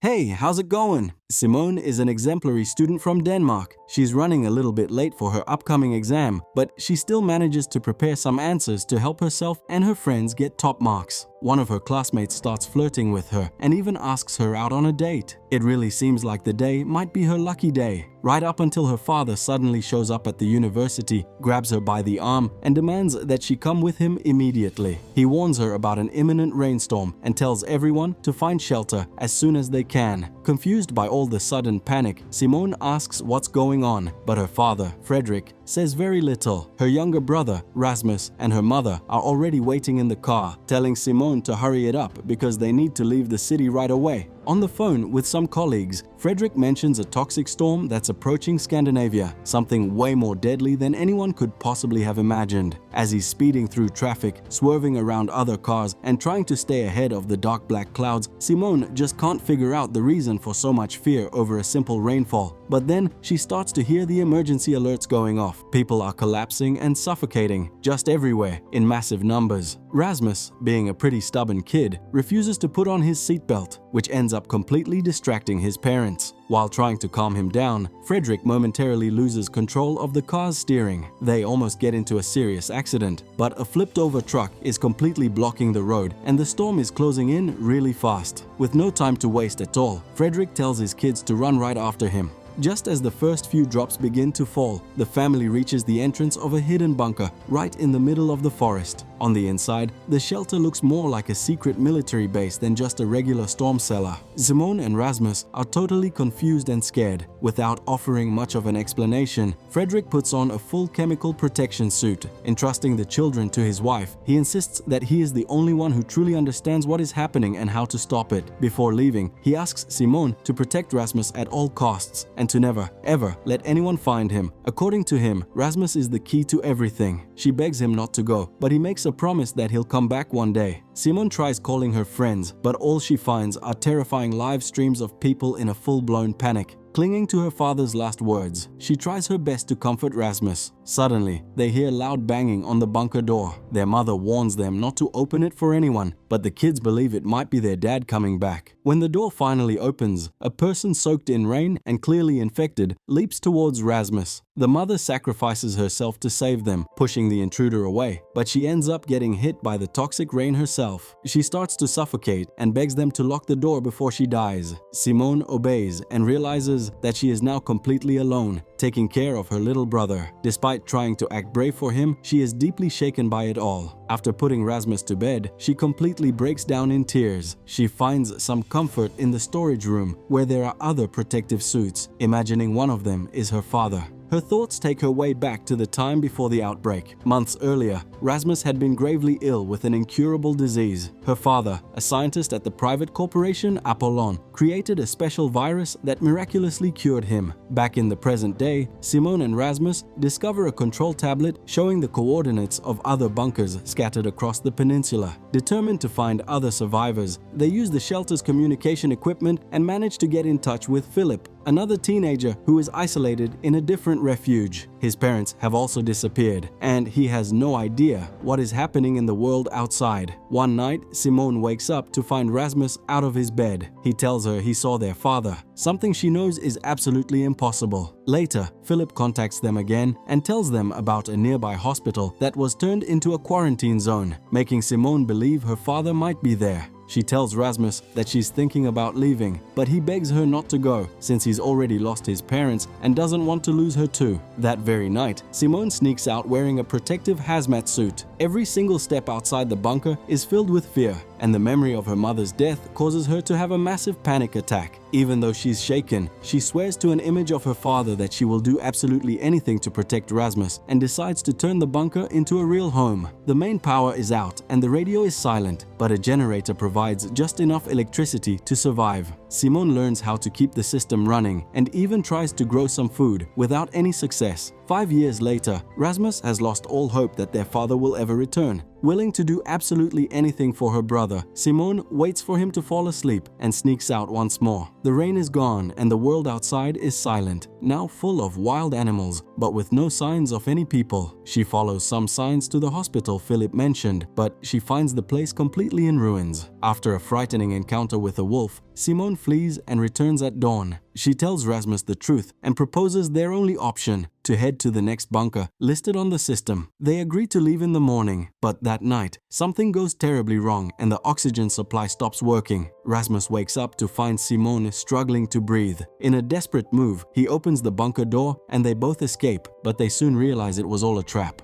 Hey, how's it going? Simone is an exemplary student from Denmark. She's running a little bit late for her upcoming exam, but she still manages to prepare some answers to help herself and her friends get top marks. One of her classmates starts flirting with her and even asks her out on a date. It really seems like the day might be her lucky day, right up until her father suddenly shows up at the university, grabs her by the arm, and demands that she come with him immediately. He warns her about an imminent rainstorm and tells everyone to find shelter as soon as they can. Confused by all the sudden panic, Simone asks what's going on, but her father, Frederick, says very little. Her younger brother, Rasmus, and her mother are already waiting in the car, telling Simone to hurry it up because they need to leave the city right away. On the phone with some colleagues, Frederick mentions a toxic storm that's approaching Scandinavia, something way more deadly than anyone could possibly have imagined. As he's speeding through traffic, swerving around other cars, and trying to stay ahead of the dark black clouds, Simone just can't figure out the reason for so much fear over a simple rainfall. But then she starts to hear the emergency alerts going off. People are collapsing and suffocating, just everywhere, in massive numbers. Rasmus, being a pretty stubborn kid, refuses to put on his seatbelt, which ends up completely distracting his parents. While trying to calm him down, Frederick momentarily loses control of the car's steering. They almost get into a serious accident, but a flipped-over truck is completely blocking the road and the storm is closing in really fast. With no time to waste at all, Frederick tells his kids to run right after him. Just as the first few drops begin to fall, the family reaches the entrance of a hidden bunker right in the middle of the forest. On the inside, the shelter looks more like a secret military base than just a regular storm cellar. Simone and Rasmus are totally confused and scared. Without offering much of an explanation, Frederick puts on a full chemical protection suit. Entrusting the children to his wife, he insists that he is the only one who truly understands what is happening and how to stop it. Before leaving, he asks Simone to protect Rasmus at all costs and to never, ever let anyone find him. According to him, Rasmus is the key to everything. She begs him not to go, but he makes a promise that he'll come back one day. Simone tries calling her friends, but all she finds are terrifying live streams of people in a full-blown panic. Clinging to her father's last words, she tries her best to comfort Rasmus. Suddenly, they hear loud banging on the bunker door. Their mother warns them not to open it for anyone, but the kids believe it might be their dad coming back. When the door finally opens, a person soaked in rain and clearly infected leaps towards Rasmus. The mother sacrifices herself to save them, pushing the intruder away, but she ends up getting hit by the toxic rain herself. She starts to suffocate and begs them to lock the door before she dies. Simone obeys and realizes that she is now completely alone, taking care of her little brother. Despite trying to act brave for him, she is deeply shaken by it all. After putting Rasmus to bed, she completely breaks down in tears. She finds some comfort in the storage room, where there are other protective suits, imagining one of them is her father. Her thoughts take her way back to the time before the outbreak. Months earlier, Rasmus had been gravely ill with an incurable disease. Her father, a scientist at the private corporation Apollon, created a special virus that miraculously cured him. Back in the present day, Simone and Rasmus discover a control tablet showing the coordinates of other bunkers scattered across the peninsula. Determined to find other survivors, they use the shelter's communication equipment and manage to get in touch with Philip, another teenager who is isolated in a different refuge. His parents have also disappeared, and he has no idea what is happening in the world outside. One night, Simone wakes up to find Rasmus out of his bed. He tells her he saw their father, something she knows is absolutely impossible. Later, Philip contacts them again and tells them about a nearby hospital that was turned into a quarantine zone, making Simone believe her father might be there. She tells Rasmus that she's thinking about leaving, but he begs her not to go since he's already lost his parents and doesn't want to lose her too. That very night, Simone sneaks out wearing a protective hazmat suit. Every single step outside the bunker is filled with fear, and the memory of her mother's death causes her to have a massive panic attack. Even though she's shaken, she swears to an image of her father that she will do absolutely anything to protect Rasmus and decides to turn the bunker into a real home. The main power is out and the radio is silent, but a generator provides just enough electricity to survive. Simone learns how to keep the system running and even tries to grow some food without any success. 5 years later, Rasmus has lost all hope that their father will ever return. Willing to do absolutely anything for her brother, Simone waits for him to fall asleep and sneaks out once more. The rain is gone and the world outside is silent, now full of wild animals, but with no signs of any people. She follows some signs to the hospital Philip mentioned, but she finds the place completely in ruins. After a frightening encounter with a wolf, Simone flees and returns at dawn. She tells Rasmus the truth and proposes their only option, to head to the next bunker listed on the system. They agree to leave in the morning, but that night, something goes terribly wrong and the oxygen supply stops working. Rasmus wakes up to find Simone struggling to breathe. In a desperate move, he opens the bunker door and they both escape, but they soon realize it was all a trap.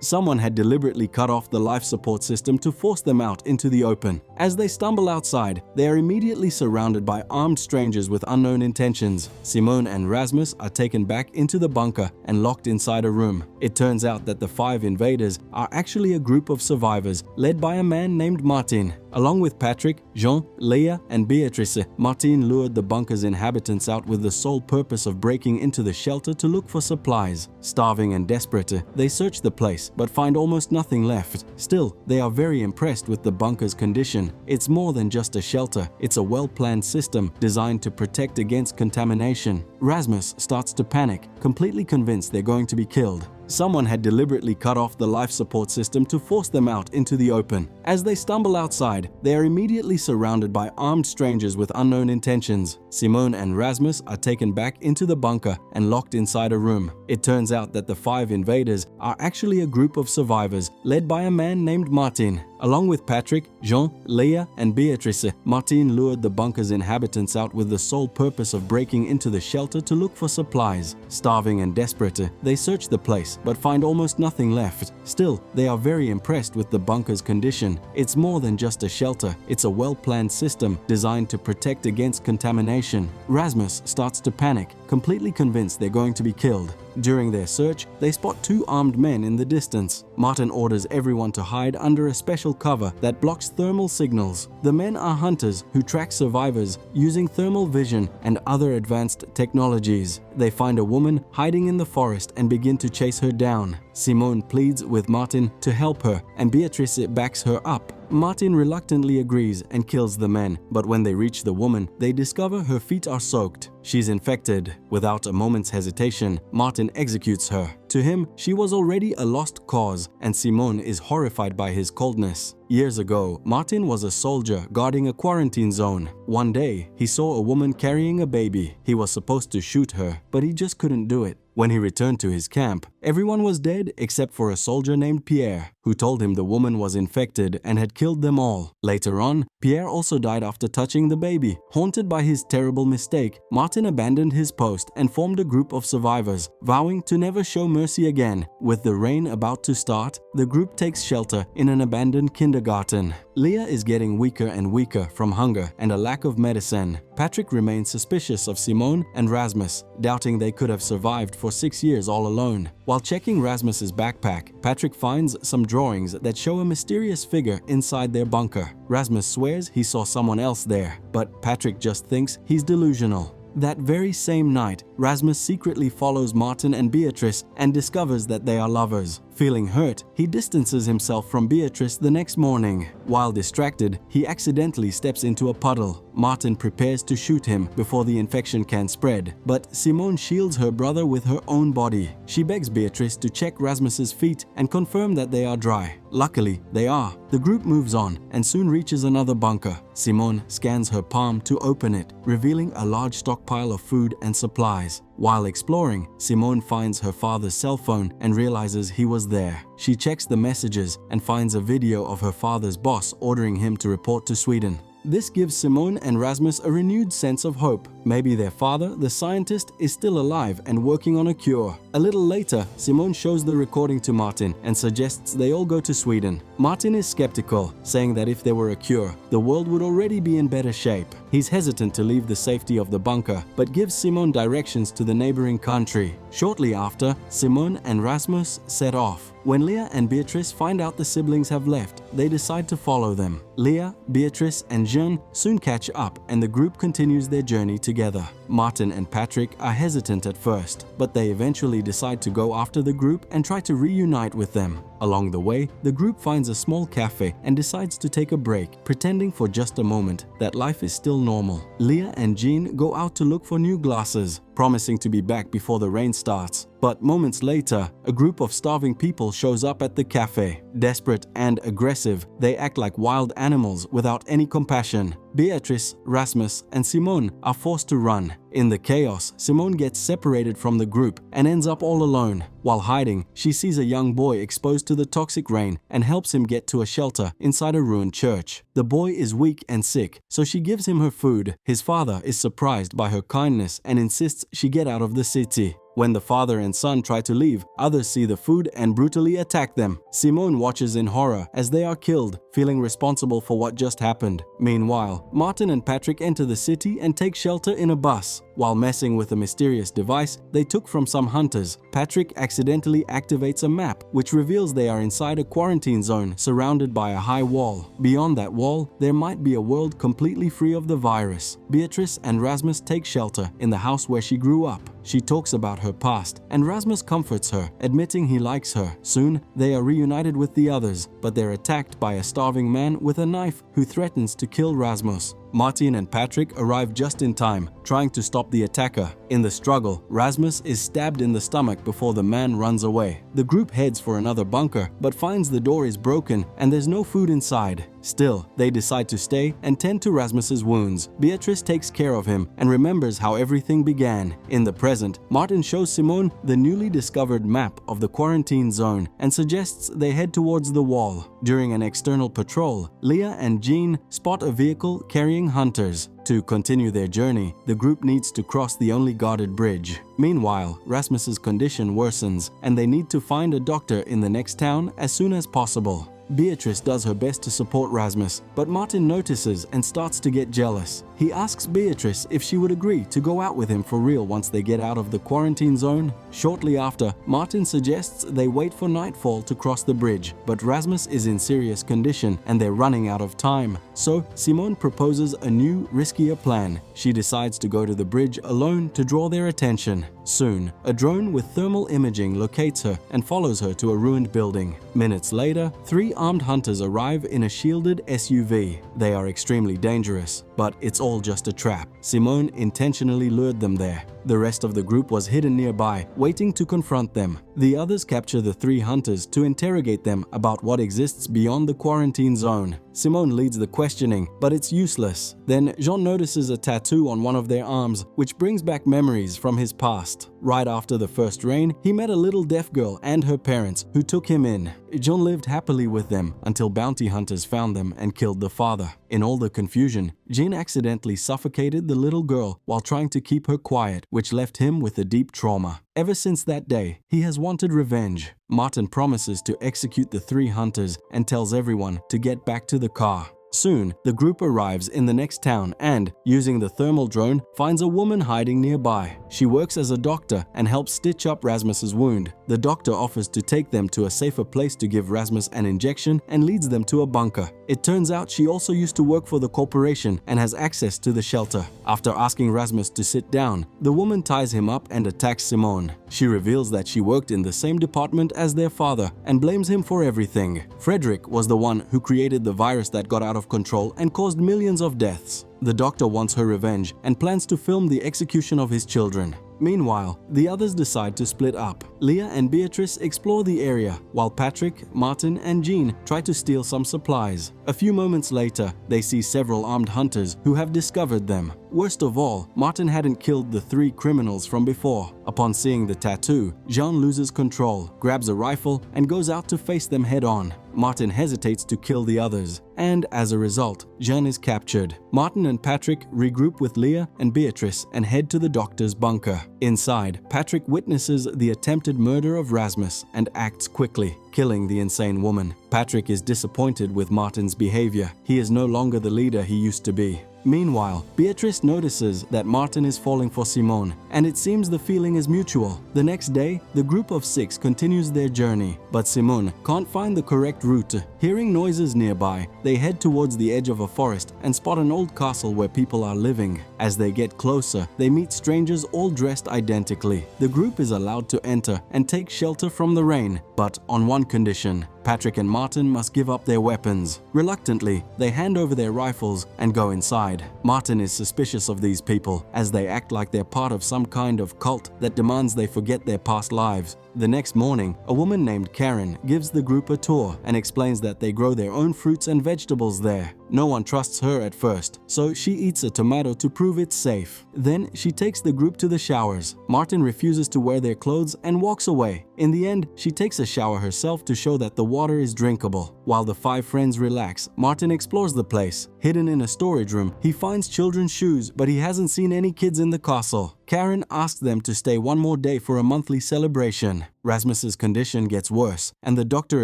Someone had deliberately cut off the life support system to force them out into the open. As they stumble outside, they are immediately surrounded by armed strangers with unknown intentions. Simone and Rasmus are taken back into the bunker and locked inside a room. It turns out that the 5 invaders are actually a group of survivors led by a man named Martin. Along with Patrick, Jean, Leah, and Beatrice, Martin lured the bunker's inhabitants out with the sole purpose of breaking into the shelter to look for supplies. Starving and desperate, they search the place but find almost nothing left. Still, they are very impressed with the bunker's condition. It's more than just a shelter, it's a well-planned system designed to protect against contamination. Rasmus starts to panic, completely convinced they're going to be killed. Someone had deliberately cut off the life support system to force them out into the open. As they stumble outside, they are immediately surrounded by armed strangers with unknown intentions. Simone and Rasmus are taken back into the bunker and locked inside a room. It turns out that the 5 invaders are actually a group of survivors led by a man named Martin. Along with Patrick, Jean, Leah, and Beatrice, Martin lured the bunker's inhabitants out with the sole purpose of breaking into the shelter to look for supplies. Starving and desperate, they search the place but find almost nothing left. Still, they are very impressed with the bunker's condition. It's more than just a shelter, it's a well-planned system designed to protect against contamination. Rasmus starts to panic, completely convinced they're going to be killed. During their search, they spot 2 armed men in the distance. Martin orders everyone to hide under a special cover that blocks thermal signals. The men are hunters who track survivors using thermal vision and other advanced technologies. They find a woman hiding in the forest and begin to chase her down. Simone pleads with Martin to help her, and Beatrice backs her up. Martin reluctantly agrees and kills the men, but when they reach the woman, they discover her feet are soaked. She's infected. Without a moment's hesitation, Martin executes her. To him, she was already a lost cause, and Simone is horrified by his coldness. Years ago, Martin was a soldier guarding a quarantine zone. One day, he saw a woman carrying a baby. He was supposed to shoot her, but he just couldn't do it. When he returned to his camp, everyone was dead except for a soldier named Pierre, who told him the woman was infected and had killed them all. Later on, Pierre also died after touching the baby. Haunted by his terrible mistake, Martin abandoned his post and formed a group of survivors, vowing to never show mercy again. With the rain about to start, the group takes shelter in an abandoned kindergarten. Leah is getting weaker and weaker from hunger and a lack of medicine. Patrick remains suspicious of Simone and Rasmus, doubting they could have survived for 6 years all alone. While checking Rasmus's backpack, Patrick finds some drawings that show a mysterious figure inside their bunker. Rasmus swears he saw someone else there, but Patrick just thinks he's delusional. That very same night, Rasmus secretly follows Martin and Beatrice and discovers that they are lovers. Feeling hurt, he distances himself from Beatrice the next morning. While distracted, he accidentally steps into a puddle. Martin prepares to shoot him before the infection can spread, but Simone shields her brother with her own body. She begs Beatrice to check Rasmus's feet and confirm that they are dry. Luckily, they are. The group moves on and soon reaches another bunker. Simone scans her palm to open it, revealing a large stockpile of food and supplies. While exploring, Simone finds her father's cell phone and realizes he was there. She checks the messages and finds a video of her father's boss ordering him to report to Sweden. This gives Simone and Rasmus a renewed sense of hope. Maybe their father, the scientist, is still alive and working on a cure. A little later, Simone shows the recording to Martin and suggests they all go to Sweden. Martin is skeptical, saying that if there were a cure, the world would already be in better shape. He's hesitant to leave the safety of the bunker, but gives Simone directions to the neighboring country. Shortly after, Simone and Rasmus set off. When Leah and Beatrice find out the siblings have left, they decide to follow them. Leah, Beatrice, and Jean soon catch up, and the group continues their journey together. Martin and Patrick are hesitant at first, but they eventually decide to go after the group and try to reunite with them. Along the way, the group finds a small cafe and decides to take a break, pretending for just a moment that life is still normal. Leah and Jean go out to look for new glasses, promising to be back before the rain starts. But moments later, a group of starving people shows up at the cafe. Desperate and aggressive, they act like wild animals without any compassion. Beatrice, Rasmus, and Simone are forced to run. In the chaos, Simone gets separated from the group and ends up all alone. While hiding, she sees a young boy exposed to the toxic rain and helps him get to a shelter inside a ruined church. The boy is weak and sick, so she gives him her food. His father is surprised by her kindness and insists she get out of the city. When the father and son try to leave, others see the food and brutally attack them. Simone watches in horror as they are killed, feeling responsible for what just happened. Meanwhile, Martin and Patrick enter the city and take shelter in a bus. While messing with a mysterious device they took from some hunters, Patrick accidentally activates a map, which reveals they are inside a quarantine zone surrounded by a high wall. Beyond that wall, there might be a world completely free of the virus. Beatrice and Rasmus take shelter in the house where she grew up. She talks about her past, and Rasmus comforts her, admitting he likes her. Soon, they are reunited with the others, but they're attacked by a starving man with a knife who threatens to kill Rasmus. Martin and Patrick arrive just in time, trying to stop the attacker. In the struggle, Rasmus is stabbed in the stomach before the man runs away. The group heads for another bunker, but finds the door is broken and there's no food inside. Still, they decide to stay and tend to Rasmus's wounds. Beatrice takes care of him and remembers how everything began. In the present, Martin shows Simone the newly discovered map of the quarantine zone and suggests they head towards the wall. During an external patrol, Leah and Jean spot a vehicle carrying hunters. To continue their journey, the group needs to cross the only guarded bridge. Meanwhile, Rasmus's condition worsens and they need to find a doctor in the next town as soon as possible. Beatrice does her best to support Rasmus, but Martin notices and starts to get jealous. He asks Beatrice if she would agree to go out with him for real once they get out of the quarantine zone. Shortly after, Martin suggests they wait for nightfall to cross the bridge, but Rasmus is in serious condition and they're running out of time. So, Simone proposes a new, riskier plan. She decides to go to the bridge alone to draw their attention. Soon, a drone with thermal imaging locates her and follows her to a ruined building. Minutes later, 3 armed hunters arrive in a shielded SUV. They are extremely dangerous, but it's all just a trap. Simone intentionally lured them there. The rest of the group was hidden nearby, waiting to confront them. The others capture the 3 hunters to interrogate them about what exists beyond the quarantine zone. Simone leads the questioning, but it's useless. Then Jean notices a tattoo on one of their arms, which brings back memories from his past. Right after the first rain, he met a little deaf girl and her parents, who took him in. Jean lived happily with them until bounty hunters found them and killed the father. In all the confusion, Jean accidentally suffocated the little girl while trying to keep her quiet, which left him with a deep trauma. Ever since that day, he has wanted revenge. Martin promises to execute the 3 hunters and tells everyone to get back to the car. Soon, the group arrives in the next town and, using the thermal drone, finds a woman hiding nearby. She works as a doctor and helps stitch up Rasmus's wound. The doctor offers to take them to a safer place to give Rasmus an injection and leads them to a bunker. It turns out she also used to work for the corporation and has access to the shelter. After asking Rasmus to sit down, the woman ties him up and attacks Simone. She reveals that she worked in the same department as their father and blames him for everything. Frederick was the one who created the virus that got out of control and caused millions of deaths. The doctor wants her revenge and plans to film the execution of his children. Meanwhile, the others decide to split up. Leah and Beatrice explore the area, while Patrick, Martin, and Jean try to steal some supplies. A few moments later, they see several armed hunters who have discovered them. Worst of all, Martin hadn't killed the 3 criminals from before. Upon seeing the tattoo, Jean loses control, grabs a rifle, and goes out to face them head-on. Martin hesitates to kill the others, and as a result, Jean is captured. Martin and Patrick regroup with Leah and Beatrice and head to the doctor's bunker. Inside, Patrick witnesses the attempted murder of Rasmus and acts quickly, killing the insane woman. Patrick is disappointed with Martin's behavior. He is no longer the leader he used to be. Meanwhile, Beatrice notices that Martin is falling for Simone, and it seems the feeling is mutual. The next day, the group of 6 continues their journey, but Simone can't find the correct route. Hearing noises nearby, they head towards the edge of a forest and spot an old castle where people are living. As they get closer, they meet strangers all dressed identically. The group is allowed to enter and take shelter from the rain, but on one condition. Patrick and Martin must give up their weapons. Reluctantly, they hand over their rifles and go inside. Martin is suspicious of these people as they act like they're part of some kind of cult that demands they forget their past lives. The next morning, a woman named Karen gives the group a tour and explains that they grow their own fruits and vegetables there. No one trusts her at first, so she eats a tomato to prove it's safe. Then she takes the group to the showers. Martin refuses to wear their clothes and walks away. In the end, she takes a shower herself to show that the water is drinkable. While the 5 friends relax, Martin explores the place. Hidden in a storage room, he finds children's shoes, but he hasn't seen any kids in the castle. Karen asks them to stay one more day for a monthly celebration. Rasmus's condition gets worse, and the doctor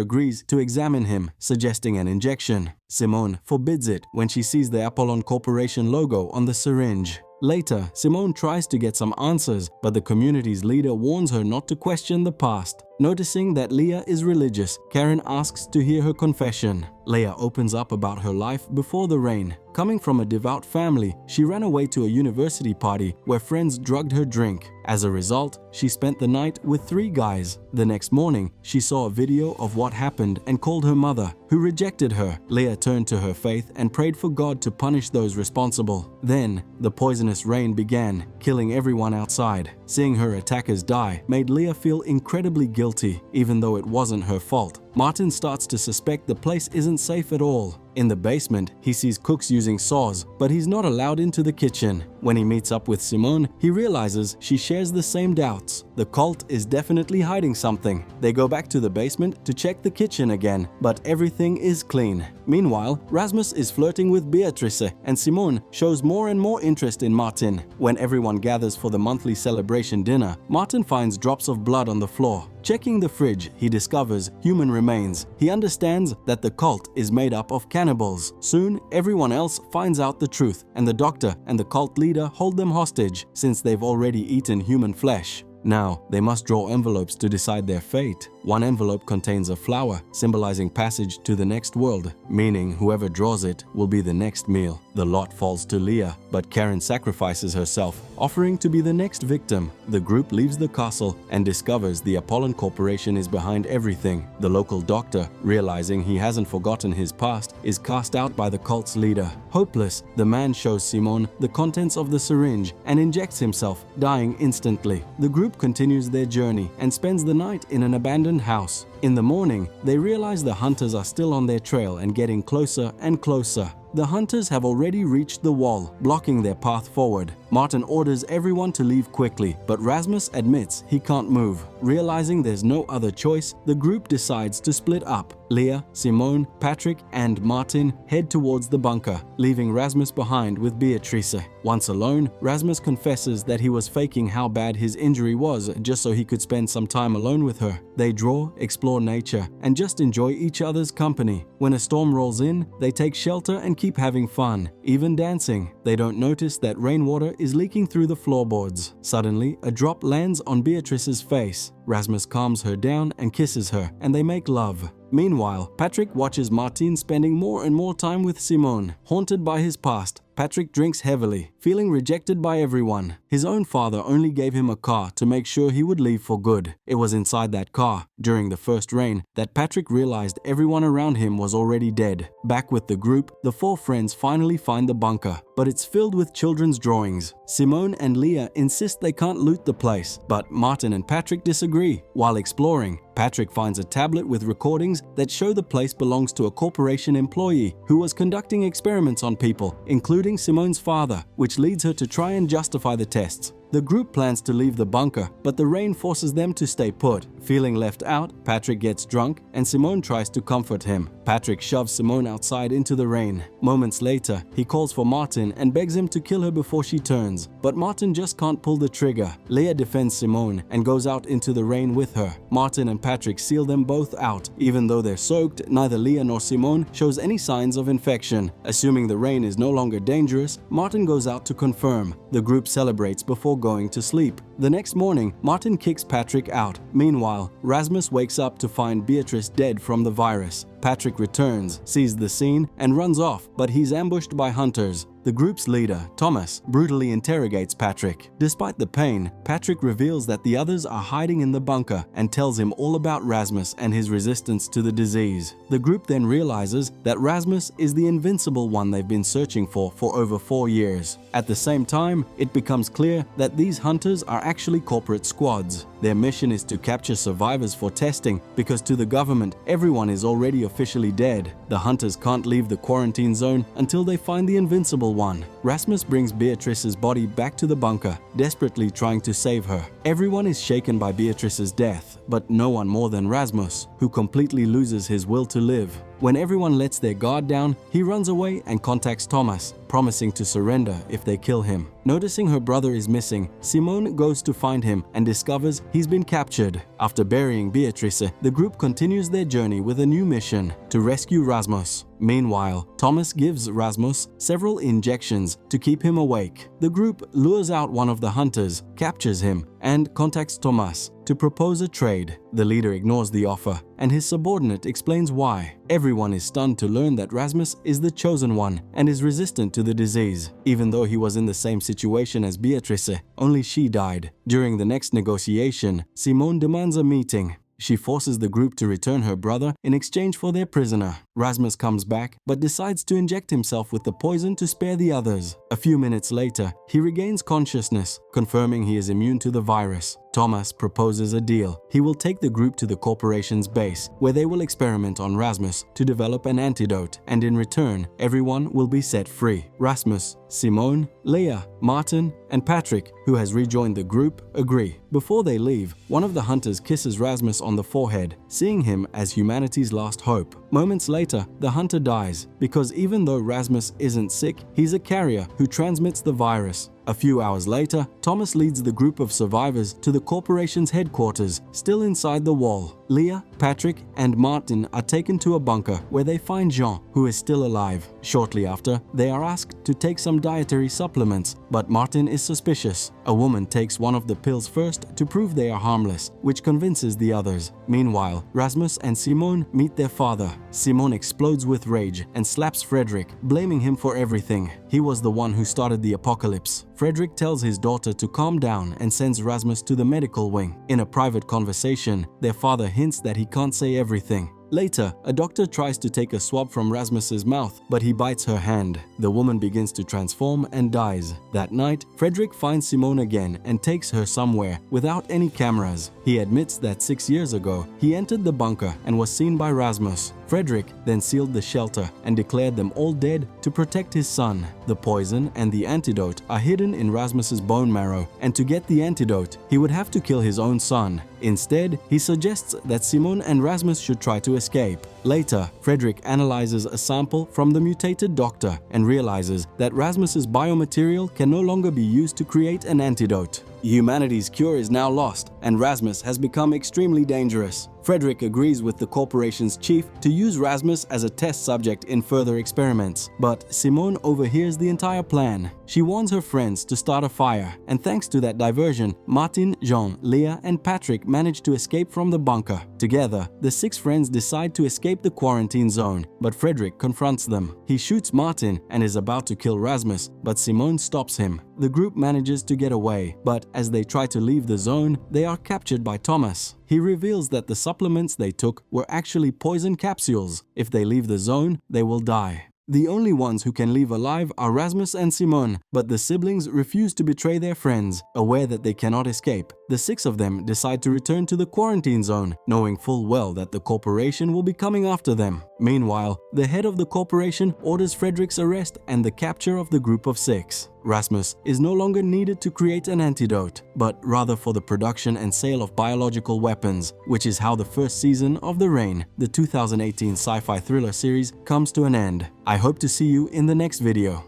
agrees to examine him, suggesting an injection. Simone forbids it when she sees the Apollon Corporation logo on the syringe. Later, Simone tries to get some answers, but the community's leader warns her not to question the past. Noticing that Leah is religious, Karen asks to hear her confession. Leah opens up about her life before the rain. Coming from a devout family, she ran away to a university party where friends drugged her drink. As a result, she spent the night with 3 guys. The next morning, she saw a video of what happened and called her mother, who rejected her. Leah turned to her faith and prayed for God to punish those responsible. Then, the poisonous rain began, killing everyone outside. Seeing her attackers die made Leah feel incredibly guilty, even though it wasn't her fault. Martin starts to suspect the place isn't safe at all. In the basement, he sees cooks using saws, but he's not allowed into the kitchen. When he meets up with Simone, he realizes she shares the same doubts. The cult is definitely hiding something. They go back to the basement to check the kitchen again, but everything is clean. Meanwhile, Rasmus is flirting with Beatrice, and Simone shows more and more interest in Martin. When everyone gathers for the monthly celebration dinner, Martin finds drops of blood on the floor. Checking the fridge, he discovers human remains. He understands that the cult is made up of cannibals. Soon, everyone else finds out the truth, and the doctor and the cult leader hold them hostage since they've already eaten human flesh. Now, they must draw envelopes to decide their fate. One envelope contains a flower, symbolizing passage to the next world, meaning whoever draws it will be the next meal. The lot falls to Leah, but Karen sacrifices herself, offering to be the next victim. The group leaves the castle and discovers the Apollon Corporation is behind everything. The local doctor, realizing he hasn't forgotten his past, is cast out by the cult's leader. Hopeless, the man shows Simone the contents of the syringe and injects himself, dying instantly. The group continues their journey and spends the night in an abandoned house. In the morning, they realize the hunters are still on their trail and getting closer and closer. The hunters have already reached the wall, blocking their path forward. Martin orders everyone to leave quickly, but Rasmus admits he can't move. Realizing there's no other choice, the group decides to split up. Leah, Simone, Patrick, and Martin head towards the bunker, leaving Rasmus behind with Beatrice. Once alone, Rasmus confesses that he was faking how bad his injury was just so he could spend some time alone with her. They draw, explore nature, and just enjoy each other's company. When a storm rolls in, they take shelter and keep having fun, even dancing. They don't notice that rainwater is leaking through the floorboards. Suddenly, a drop lands on Beatrice's face. Rasmus calms her down and kisses her, and they make love. Meanwhile, Patrick watches Martin spending more and more time with Simone. Haunted by his past, Patrick drinks heavily, feeling rejected by everyone. His own father only gave him a car to make sure he would leave for good. It was inside that car, during the first rain, that Patrick realized everyone around him was already dead. Back with the group, the 4 friends finally find the bunker, but it's filled with children's drawings. Simone and Leah insist they can't loot the place, but Martin and Patrick disagree. While exploring, Patrick finds a tablet with recordings that show the place belongs to a corporation employee who was conducting experiments on people, including Simone's father, which leads her to try and justify the tests. The group plans to leave the bunker, but the rain forces them to stay put. Feeling left out, Patrick gets drunk and Simone tries to comfort him. Patrick shoves Simone outside into the rain. Moments later, he calls for Martin and begs him to kill her before she turns, but Martin just can't pull the trigger. Leah defends Simone and goes out into the rain with her. Martin and Patrick seal them both out. Even though they're soaked, neither Leah nor Simone shows any signs of infection. Assuming the rain is no longer dangerous, Martin goes out to confirm. The group celebrates before going to sleep. The next morning, Martin kicks Patrick out. Meanwhile, Rasmus wakes up to find Beatrice dead from the virus. Patrick returns, sees the scene, and runs off, but he's ambushed by hunters. The group's leader, Thomas, brutally interrogates Patrick. Despite the pain, Patrick reveals that the others are hiding in the bunker and tells him all about Rasmus and his resistance to the disease. The group then realizes that Rasmus is the invincible one they've been searching for over 4 years. At the same time, it becomes clear that these hunters are actually corporate squads. Their mission is to capture survivors for testing because to the government, everyone is already officially dead. The hunters can't leave the quarantine zone until they find the invincible one. Rasmus brings Beatrice's body back to the bunker, desperately trying to save her. Everyone is shaken by Beatrice's death, but no one more than Rasmus, who completely loses his will to live. When everyone lets their guard down, he runs away and contacts Thomas, promising to surrender if they kill him. Noticing her brother is missing, Simone goes to find him and discovers he's been captured. After burying Beatrice, the group continues their journey with a new mission: to rescue Rasmus. Meanwhile, Thomas gives Rasmus several injections to keep him awake. The group lures out one of the hunters, captures him, and contacts Thomas to propose a trade. The leader ignores the offer, and his subordinate explains why. Everyone is stunned to learn that Rasmus is the chosen one and is resistant to the disease. Even though he was in the same situation as Beatrice, only she died. During the next negotiation, Simone demands a meeting. She forces the group to return her brother in exchange for their prisoner. Rasmus comes back, but decides to inject himself with the poison to spare the others. A few minutes later, he regains consciousness, confirming he is immune to the virus. Thomas proposes a deal. He will take the group to the corporation's base, where they will experiment on Rasmus to develop an antidote, and in return, everyone will be set free. Rasmus, Simone, Leah, Martin, and Patrick, who has rejoined the group, agree. Before they leave, one of the hunters kisses Rasmus on the forehead, seeing him as humanity's last hope. Moments later, the hunter dies, because even though Rasmus isn't sick, he's a carrier who transmits the virus. A few hours later, Thomas leads the group of survivors to the corporation's headquarters, still inside the wall. Leah, Patrick, and Martin are taken to a bunker where they find Jean, who is still alive. Shortly after, they are asked to take some dietary supplements, but Martin is suspicious. A woman takes one of the pills first to prove they are harmless, which convinces the others. Meanwhile, Rasmus and Simone meet their father. Simone explodes with rage and slaps Frederick, blaming him for everything. He was the one who started the apocalypse. Frederick tells his daughter to calm down and sends Rasmus to the medical wing. In a private conversation, their father hints that he can't say everything. Later, a doctor tries to take a swab from Rasmus's mouth, but he bites her hand. The woman begins to transform and dies. That night, Frederick finds Simone again and takes her somewhere without any cameras. He admits that 6 years ago, he entered the bunker and was seen by Rasmus. Frederick then sealed the shelter and declared them all dead to protect his son. The poison and the antidote are hidden in Rasmus's bone marrow, and to get the antidote, he would have to kill his own son. Instead, he suggests that Simone and Rasmus should try to escape. Later, Frederick analyzes a sample from the mutated doctor and realizes that Rasmus's biomaterial can no longer be used to create an antidote. Humanity's cure is now lost, and Rasmus has become extremely dangerous. Frederick agrees with the corporation's chief to use Rasmus as a test subject in further experiments, but Simone overhears the entire plan. She warns her friends to start a fire, and thanks to that diversion, Martin, Jean, Leah, and Patrick manage to escape from the bunker. Together, the 6 friends decide to escape the quarantine zone, but Frederick confronts them. He shoots Martin and is about to kill Rasmus, but Simone stops him. The group manages to get away, but as they try to leave the zone, they are captured by Thomas. He reveals that the supplements they took were actually poison capsules. If they leave the zone, they will die. The only ones who can leave alive are Rasmus and Simone, but the siblings refuse to betray their friends, aware that they cannot escape. The 6 of them decide to return to the quarantine zone, knowing full well that the corporation will be coming after them. Meanwhile, the head of the corporation orders Frederick's arrest and the capture of the group of 6. Rasmus is no longer needed to create an antidote, but rather for the production and sale of biological weapons, which is how the first season of The Rain, the 2018 sci-fi thriller series, comes to an end. I hope to see you in the next video.